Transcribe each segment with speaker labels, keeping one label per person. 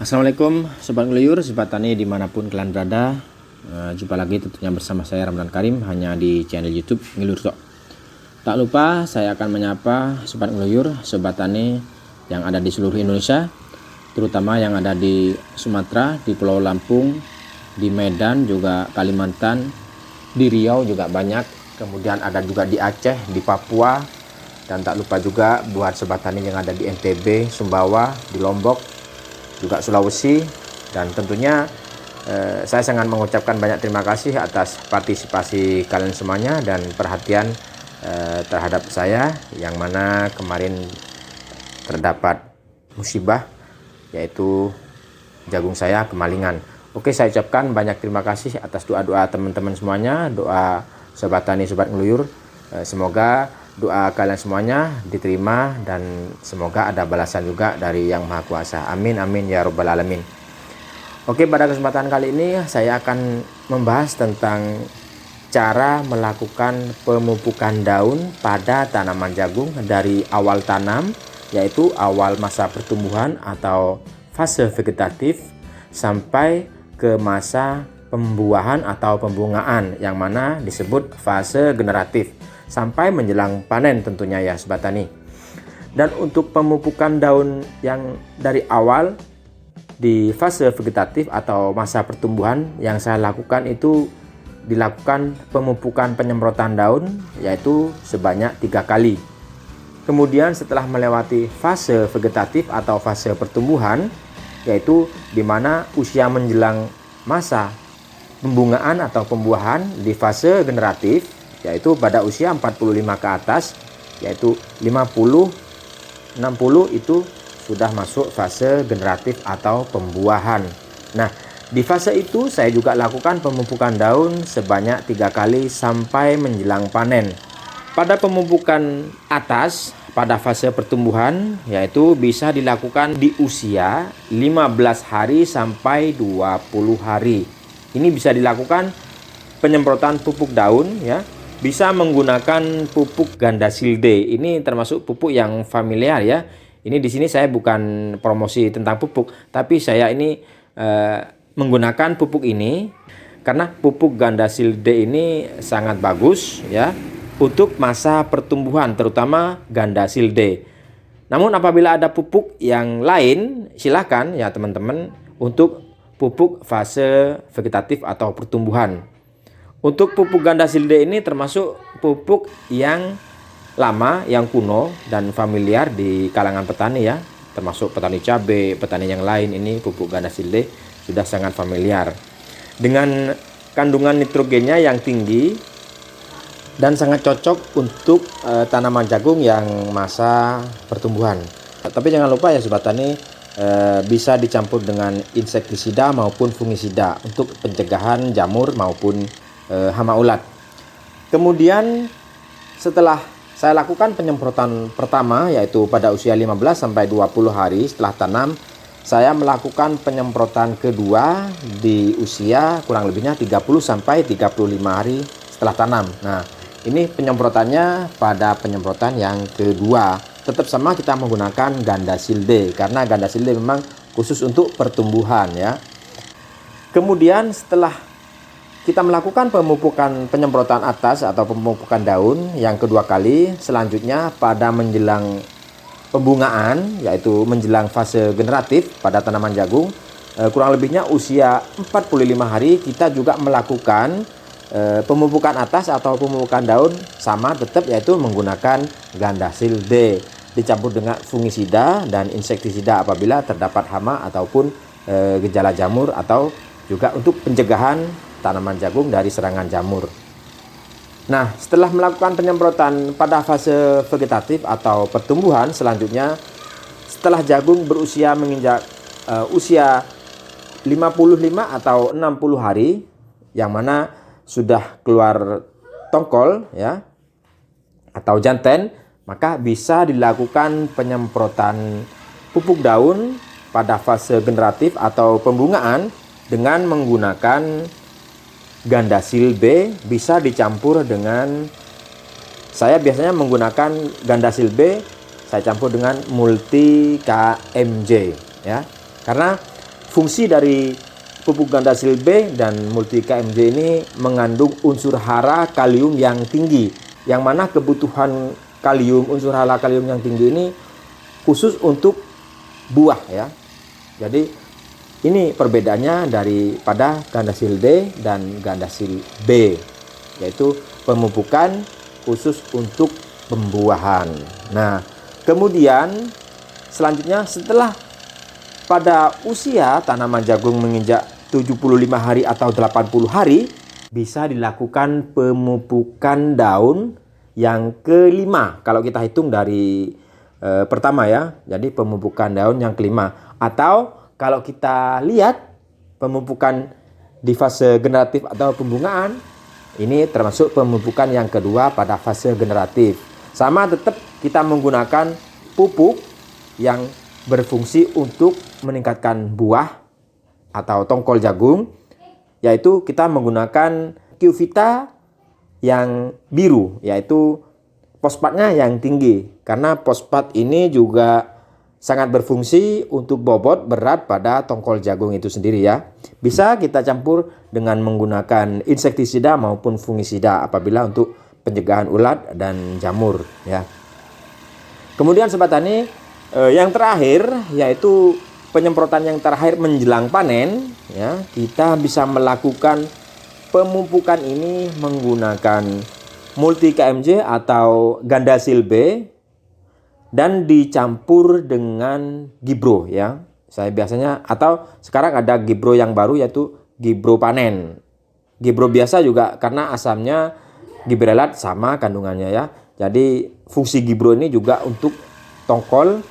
Speaker 1: Assalamualaikum Sobat Ngeluyur, Sobat Tani dimanapun kalian berada. Jumpa lagi tentunya bersama saya Ramdan Karim hanya di channel YouTube Ngeluyur Tok. Tak lupa saya akan menyapa Sobat Ngeluyur, Sobat Tani yang ada di seluruh Indonesia, terutama yang ada di Sumatera, di Pulau Lampung, di Medan, juga Kalimantan, di Riau juga banyak. Kemudian ada juga di Aceh, di Papua, dan tak lupa juga buat Sobat Tani yang ada di NTB, Sumbawa, di Lombok, juga Sulawesi. Dan tentunya saya sangat mengucapkan banyak terima kasih atas partisipasi kalian semuanya dan perhatian terhadap saya, yang mana kemarin terdapat musibah yaitu jagung saya kemalingan. Oke, saya ucapkan banyak terima kasih atas doa-doa teman-teman semuanya, doa Sobat Tani, Sobat Ngeluyur. Semoga doa kalian semuanya diterima dan semoga ada balasan juga dari Yang Maha Kuasa. Amin amin ya robbal alamin. Oke, pada kesempatan kali ini saya akan membahas tentang cara melakukan pemupukan daun pada tanaman jagung dari awal tanam, yaitu awal masa pertumbuhan atau fase vegetatif, sampai ke masa pembuahan atau pembungaan yang mana disebut fase generatif, sampai menjelang panen tentunya ya Sobat Tani. Dan untuk pemupukan daun yang dari awal di fase vegetatif atau masa pertumbuhan, yang saya lakukan itu dilakukan pemupukan penyemprotan daun yaitu sebanyak 3 kali. Kemudian setelah melewati fase vegetatif atau fase pertumbuhan, yaitu dimana usia menjelang masa pembungaan atau pembuahan di fase generatif, yaitu pada usia 45 ke atas, yaitu 50, 60 itu sudah masuk fase generatif atau pembuahan. Nah, di fase itu saya juga lakukan pemupukan daun sebanyak 3 kali sampai menjelang panen. Pada pemupukan atas pada fase pertumbuhan, yaitu bisa dilakukan di usia 15 hari sampai 20 hari. Ini bisa dilakukan penyemprotan pupuk daun ya. Bisa menggunakan pupuk Gandasilde. Ini termasuk pupuk yang familiar ya. Ini di sini saya bukan promosi tentang pupuk, tapi saya ini menggunakan pupuk ini karena pupuk Gandasilde ini sangat bagus ya untuk masa pertumbuhan, terutama Gandasilde. Namun apabila ada pupuk yang lain, silakan ya teman-teman untuk pupuk fase vegetatif atau pertumbuhan. Untuk pupuk Gandasilde ini termasuk pupuk yang lama, yang kuno dan familiar di kalangan petani ya, termasuk petani cabai, petani yang lain. Ini pupuk Gandasilde sudah sangat familiar dengan kandungan nitrogennya yang tinggi dan sangat cocok untuk tanaman jagung yang masa pertumbuhan. Tapi jangan lupa ya Sobat Tani, bisa dicampur dengan insektisida maupun fungisida untuk pencegahan jamur maupun hama ulat. Kemudian setelah saya lakukan penyemprotan pertama, yaitu pada usia 15 sampai 20 hari setelah tanam, saya melakukan penyemprotan kedua di usia kurang lebihnya 30 sampai 35 hari setelah tanam. Nah, ini penyemprotannya pada penyemprotan yang kedua. Tetap sama, kita menggunakan Gandasilde karena Gandasilde memang khusus untuk pertumbuhan ya. Kemudian setelah kita melakukan pemupukan penyemprotan atas atau pemupukan daun yang kedua kali, selanjutnya pada menjelang pembungaan, yaitu menjelang fase generatif pada tanaman jagung, kurang lebihnya usia 45 hari, kita juga melakukan pemupukan atas atau pemupukan daun sama tetap, yaitu menggunakan Gandasilde dicampur dengan fungisida dan insektisida apabila terdapat hama ataupun gejala jamur, atau juga untuk pencegahan tanaman jagung dari serangan jamur. Nah, setelah melakukan penyemprotan pada fase vegetatif atau pertumbuhan, selanjutnya setelah jagung berusia menginjak usia 55 atau 60 hari, yang mana sudah keluar tongkol ya atau janten, maka bisa dilakukan penyemprotan pupuk daun pada fase generatif atau pembungaan dengan menggunakan Gandasilbe. Bisa dicampur dengan, saya biasanya menggunakan Gandasilbe saya campur dengan multi KMJ ya. Karena fungsi dari pupuk Gandasil B dan Multi KMJ ini mengandung unsur hara kalium yang tinggi, yang mana kebutuhan kalium, unsur hara kalium yang tinggi ini khusus untuk buah ya. Jadi ini perbedaannya daripada Gandasil D dan Gandasil B, yaitu pemupukan khusus untuk pembuahan. Nah, kemudian selanjutnya setelah pada usia tanaman jagung menginjak 75 hari atau 80 hari, bisa dilakukan pemupukan daun yang kelima. Kalau kita hitung dari pertama ya, jadi pemupukan daun yang kelima. Atau kalau kita lihat pemupukan di fase generatif atau pembungaan, ini termasuk pemupukan yang kedua pada fase generatif. Sama tetap kita menggunakan pupuk yang berfungsi untuk meningkatkan buah atau tongkol jagung, yaitu kita menggunakan Qvita yang biru, yaitu fosfatnya yang tinggi, karena fosfat ini juga sangat berfungsi untuk bobot berat pada tongkol jagung itu sendiri ya. Bisa kita campur dengan menggunakan insektisida maupun fungisida apabila untuk pencegahan ulat dan jamur ya. Kemudian sobat tani, yang terakhir yaitu penyemprotan yang terakhir menjelang panen ya, kita bisa melakukan pemupukan ini menggunakan Multi KMJ atau Gandasil B dan dicampur dengan Gibro ya. Saya biasanya, atau sekarang ada Gibro yang baru yaitu Gibro panen. Gibro biasa juga karena asamnya gibrelat sama kandungannya ya. Jadi fungsi Gibro ini juga untuk tongkol,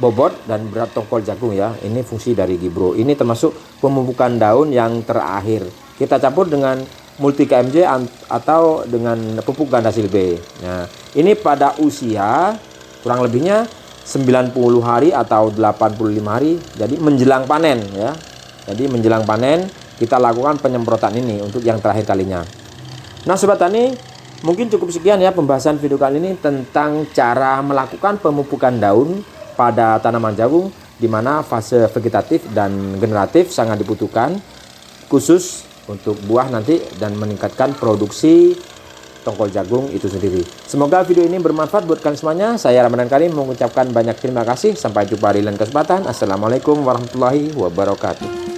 Speaker 1: bobot dan berat tongkol jagung ya. Ini fungsi dari Gibro. Ini termasuk pemupukan daun yang terakhir. Kita campur dengan Multi KMJ atau dengan pupuk Gandasil B. Nah, ini pada usia kurang lebihnya 90 hari atau 85 hari. Jadi menjelang panen ya. Jadi menjelang panen kita lakukan penyemprotan ini untuk yang terakhir kalinya. Nah, sobat tani, mungkin cukup sekian ya pembahasan video kali ini tentang cara melakukan pemupukan daun pada tanaman jagung, di mana fase vegetatif dan generatif sangat dibutuhkan khusus untuk buah nanti dan meningkatkan produksi tongkol jagung itu sendiri. Semoga video ini bermanfaat buat kalian semuanya. Saya Ramadan Karim mengucapkan banyak terima kasih. Sampai jumpa di lain kesempatan. Assalamualaikum warahmatullahi wabarakatuh.